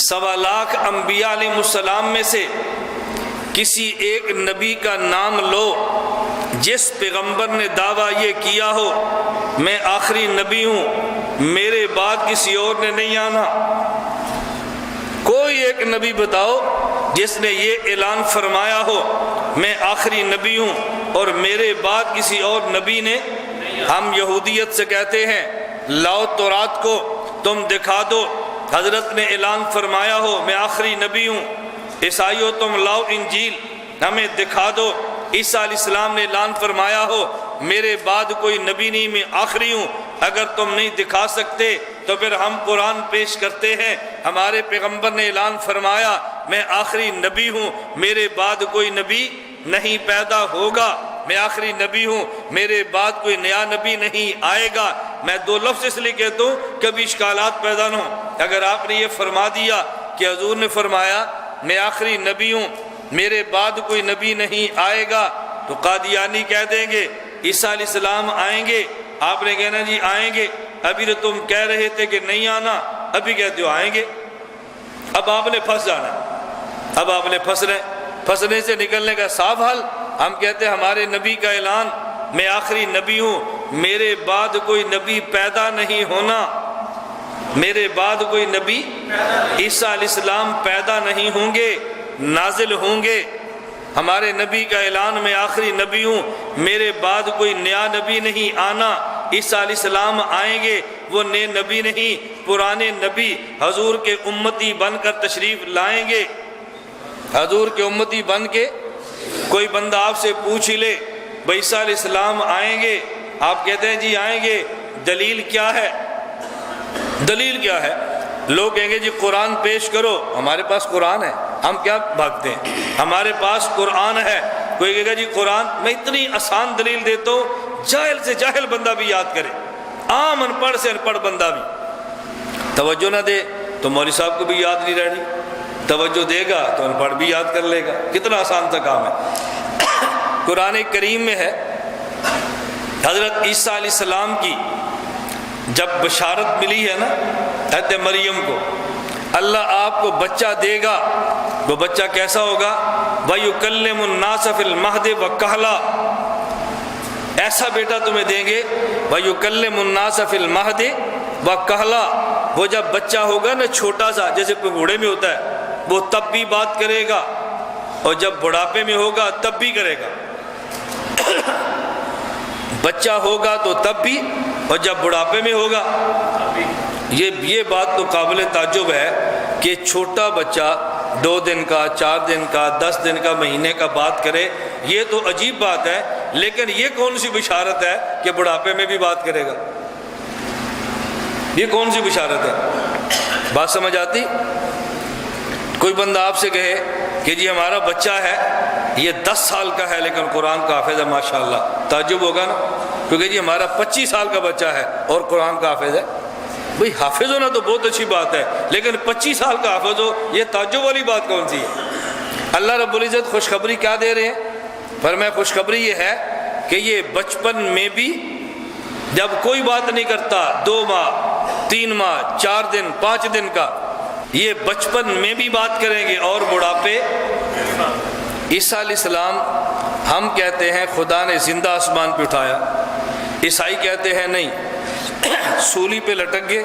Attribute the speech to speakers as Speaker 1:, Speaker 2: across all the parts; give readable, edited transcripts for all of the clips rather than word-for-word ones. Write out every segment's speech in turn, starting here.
Speaker 1: سوا لاکھ انبیاء علیہ السلام میں سے کسی ایک نبی کا نام لو جس پیغمبر نے دعویٰ یہ کیا ہو میں آخری نبی ہوں، میرے بعد کسی اور نے نہیں آنا۔ کوئی ایک نبی بتاؤ جس نے یہ اعلان فرمایا ہو میں آخری نبی ہوں اور میرے بعد کسی اور نبی نے۔ ہم یہودیت سے کہتے ہیں لاؤ تورات کو تم دکھا دو، حضرت نے اعلان فرمایا ہو میں آخری نبی ہوں۔ عیسائیوں تم لاؤ انجیل ہمیں دکھا دو، عیسیٰ علیہ السلام نے اعلان فرمایا ہو میرے بعد کوئی نبی نہیں، میں آخری ہوں۔ اگر تم نہیں دکھا سکتے تو پھر ہم قرآن پیش کرتے ہیں، ہمارے پیغمبر نے اعلان فرمایا میں آخری نبی ہوں، میرے بعد کوئی نبی نہیں پیدا ہوگا، میں آخری نبی ہوں، میرے بعد کوئی نیا نبی نہیں آئے گا۔ میں دو لفظ اس لیے کہتا ہوں کبھی اشکالات پیدا نہ ہوں۔ اگر آپ نے یہ فرما دیا کہ حضور نے فرمایا میں آخری نبی ہوں، میرے بعد کوئی نبی نہیں آئے گا، تو قادیانی کہہ دیں گے عیسیٰ علیہ السلام آئیں گے، آپ نے کہنا جی آئیں گے، ابھی تو تم کہہ رہے تھے کہ نہیں آنا، ابھی کہتے ہو آئیں گے۔ اب آپ نے پھنس جانا ہے، اب آپ نے پھنسنے سے نکلنے کا صاف حل، ہم کہتے ہیں ہمارے نبی کا اعلان میں آخری نبی ہوں، میرے بعد کوئی نبی پیدا نہیں ہونا، میرے بعد کوئی نبی عیسیٰ علیہ السلام پیدا نہیں ہوں گے، نازل ہوں گے۔ ہمارے نبی کا اعلان میں آخری نبی ہوں، میرے بعد کوئی نیا نبی نہیں آنا، عیسیٰ علیہ السلام آئیں گے، وہ نئے نبی نہیں پرانے نبی حضور کے امتی بن کر تشریف لائیں گے، حضور کے امتی بن کے۔ کوئی بندہ آپ سے پوچھ ہی لے بھائی عیسیٰ علیہ السلام آئیں گے، آپ کہتے ہیں جی آئیں گے، دلیل کیا ہے؟ دلیل کیا ہے؟ لوگ کہیں گے جی قرآن پیش کرو، ہمارے پاس قرآن ہے، ہم کیا بھاگتے ہیں، ہمارے پاس قرآن ہے۔ کوئی کہے گا جی قرآن، میں اتنی آسان دلیل دیتا ہوں جاہل سے جاہل بندہ بھی یاد کرے، عام ان پڑھ سے ان پڑھ بندہ بھی توجہ نہ دے تو مولوی صاحب کو بھی یاد نہیں رہنی، توجہ دے گا تو ان پڑھ بھی یاد کر لے گا، کتنا آسان سا کام ہے۔ قرآن کریم میں ہے حضرت عیسیٰ علیہ السلام کی جب بشارت ملی ہے نا حضرت مریم کو، اللہ آپ کو بچہ دے گا، وہ بچہ کیسا ہوگا؟ وَيُكَلِّمُ النَّاسَ فِي الْمَهْدِ وَكَهْلًا، ایسا بیٹا تمہیں دیں گے، وَيُكَلِّمُ النَّاسَ فِي الْمَهْدِ وَكَهْلًا، وہ جب بچہ ہوگا نا چھوٹا سا جیسے پنگوڑے میں ہوتا ہے، وہ تب بھی بات کرے گا، اور جب بڑھاپے میں ہوگا تب بھی کرے گا۔ بچہ ہوگا تو تب بھی، اور جب بڑھاپے میں ہوگا یہ بات تو قابل تعجب ہے کہ چھوٹا بچہ 2 دن کا، 4 دن کا، 10 دن کا، مہینے کا بات کرے، یہ تو عجیب بات ہے، لیکن یہ کون سی بشارت ہے کہ بڑھاپے میں بھی بات کرے گا؟ یہ کون سی بشارت ہے؟ بات سمجھ آتی؟ کوئی بندہ آپ سے کہے کہ جی ہمارا بچہ ہے یہ 10 سال کا ہے لیکن قرآن کا حافظ ہے ماشاءاللہ، تعجب ہوگا نا، کیونکہ جی ہمارا 25 سال کا بچہ ہے اور قرآن کا حافظ ہے۔ بھئی حافظ ہونا تو بہت اچھی بات ہے، لیکن 25 سال کا حافظ ہو، یہ تعجب والی بات کون سی ہے؟ اللہ رب العزت خوشخبری کیا دے رہے ہیں؟ فرمایا خوشخبری یہ ہے کہ یہ بچپن میں بھی جب کوئی بات نہیں کرتا، 2 ماہ 3 ماہ 4 دن 5 دن کا، یہ بچپن میں بھی بات کریں گے اور بڑھاپے۔ عیسیٰ علیہ السلام ہم کہتے ہیں خدا نے زندہ آسمان پہ اٹھایا، عیسائی کہتے ہیں نہیں سولی پہ لٹک گئے،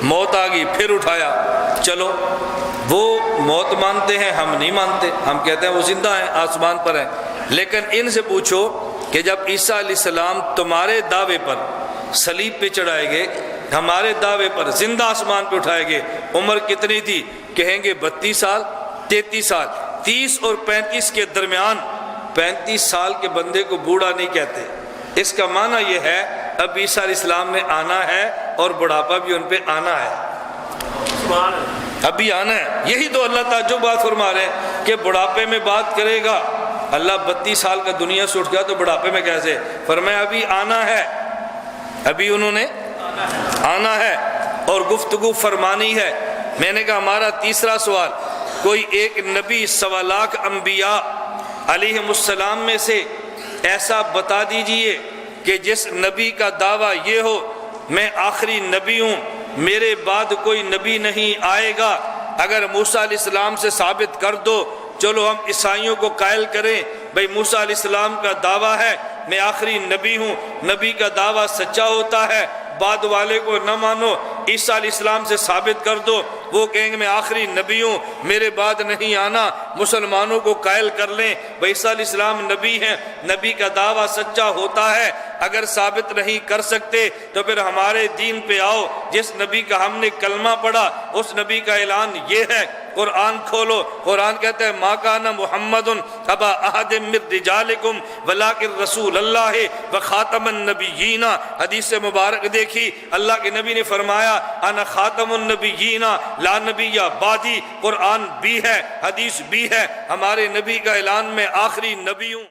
Speaker 1: موت آ گئی پھر اٹھایا۔ چلو وہ موت مانتے ہیں، ہم نہیں مانتے، ہم کہتے ہیں وہ زندہ ہیں، آسمان پر ہیں۔ لیکن ان سے پوچھو کہ جب عیسیٰ علیہ السلام تمہارے دعوے پر صلیب پہ چڑھائے گئے، ہمارے دعوے پر زندہ آسمان پہ اٹھائے گئے، عمر کتنی تھی؟ کہیں گے 32 سال 33 سال، 30 اور 35 کے درمیان۔ 35 سال کے بندے کو بوڑھا نہیں کہتے، اس کا معنی یہ ہے اب عیسیٰ علیہ السلام نے آنا ہے اور بڑھاپا بھی ان پہ آنا ہے، ابھی آنا ہے۔ یہی تو اللہ تعالیٰ جو بات فرما رہے ہیں کہ بڑھاپے میں بات کرے گا۔ اللہ 32 سال کا دنیا سے اٹھ گیا تو بڑھاپے میں کیسے؟ فرمایا ابھی آنا ہے، ابھی انہوں نے آنا ہے اور گفتگو فرمانی ہے۔ میں نے کہا ہمارا تیسرا سوال، کوئی ایک نبی 1.25 لاکھ انبیاء علیہ السلام میں سے ایسا بتا دیجئے کہ جس نبی کا دعویٰ یہ ہو میں آخری نبی ہوں، میرے بعد کوئی نبی نہیں آئے گا، اگر موسیٰ علیہ السلام سے ثابت کر دو، چلو ہم عیسائیوں کو قائل کریں بھئی موسیٰ علیہ السلام کا دعویٰ ہے میں آخری نبی ہوں، نبی کا دعویٰ سچا ہوتا ہے، بعد والے کو نہ مانو، عیسیٰ علیہ السلام سے ثابت کر دو، وہ کہیں گے میں آخری نبی ہوں، میرے بعد نہیں آنا، مسلمانوں کو قائل کر لیں بھئی عیسیٰ علیہ السلام نبی ہیں، نبی کا دعویٰ سچا ہوتا ہے۔ اگر ثابت نہیں کر سکتے تو پھر ہمارے دین پہ آؤ، جس نبی کا ہم نے کلمہ پڑھا اس نبی کا اعلان یہ ہے۔ قرآن کھولو، قرآن کہتا ہے ما کان محمد ابا احد من رجالکم ولکن رسول اللہ و خاتم النبیین۔ حدیث مبارک دیکھی، اللہ کے نبی نے فرمایا انا خاتم النبیین لا نبی بعدی۔ قرآن بھی ہے، حدیث بھی ہے، ہمارے نبی کا اعلان میں آخری نبی ہوں۔